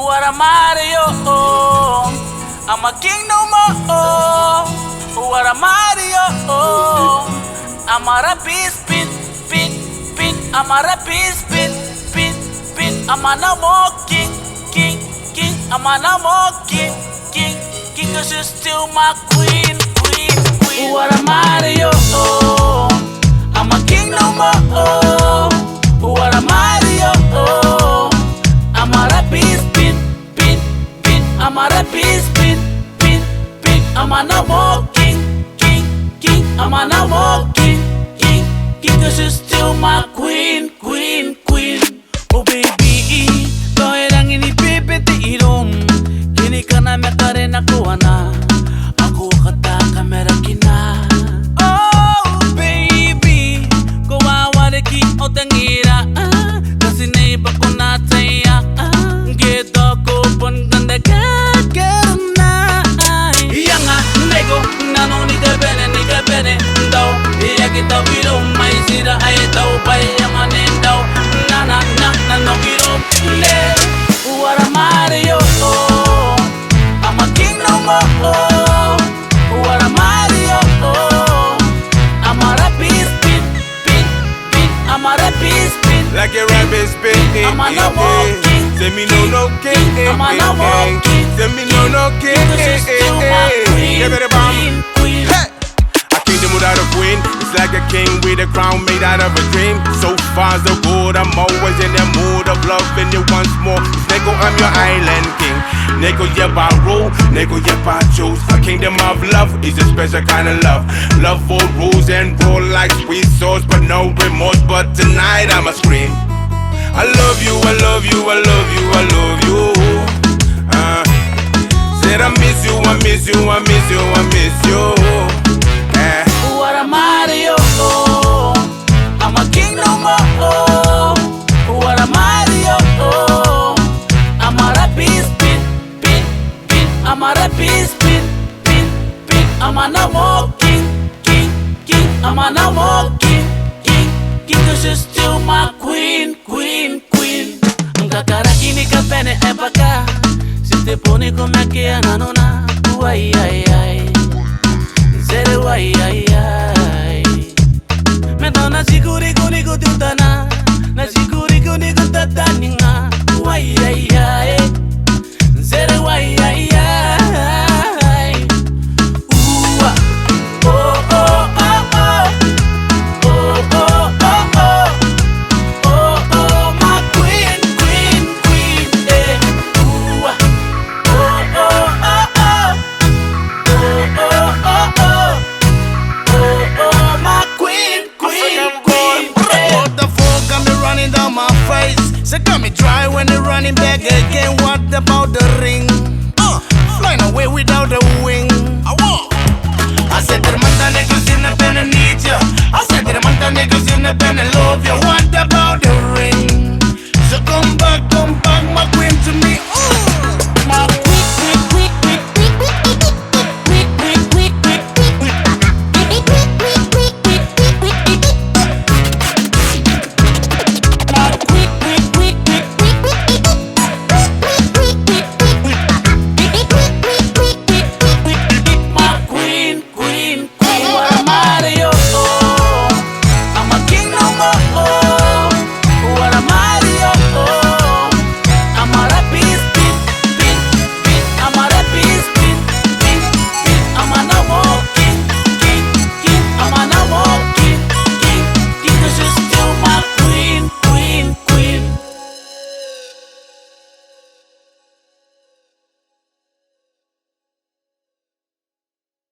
what a Mario, I'm a king no more, what a Mario, I'm a rapid spin, I'm a rapid spin, I'm a no more king, I'm a no more king, cause you're still my queen. What a Mario, I'm a king no more, what a Mario, I'm a rapid spin, I'm a rapid spin, I'm a no more king, I'm a no more king, cause you're still my queen. Oh baby, kau yang ini pipiti irom, kini kana mekare na kuana, aku kata kamera kina. Oh baby, kau aware ki otangira, kasi nei bakuna taya, gedo ko pon ganda karna. Yanga nego nano ni kabene dau, iya kita bilang mai sira ay dau bayamanen dau. No quiero le what a Mario, I'm a king no more, what a Mario, I'm a rapid spin, I'm a rapid spin, like a rabbit spin. I'm a no more king, say me no king, I'm a no more king, say me no king, because you're still my give it a bomb. queen. Hey! A kingdom without a queen, it's like a king with a crown made out of a dream. So far so good, I'm always in the mood of loving you once more. Nego, I'm your island king. Nego, yep, I rule. Nego, yep, I choose. A kingdom of love is a special kind of love. Love for rules and roll like sweet sauce, but no remorse. But tonight I'ma scream. I love you, I love you, I love you, I love you. Said I miss you, I miss you, I miss you, I miss you. What a Mario, I'm a king no more, what a Mario, I'm a rapid spin, I'm a rapid spin, I'm a no more king, I'm a no more king, cause you're still my queen. Ang kakara kini ka pene epaka, si te pone come che ananona, ay. Zere wai me dona siguri kuni kututana, na siguri kuni kutataninga, wai zere wai Ooh, oh, my queen, eh. Ooh, my queen, What the fuck got me running down my face? Say got me dry when they running back again. What about the ring? Flying away without a wing. I said that my niggas in the pen and need ya. I said that my niggas in the pen and love ya. What about the ring? So come back.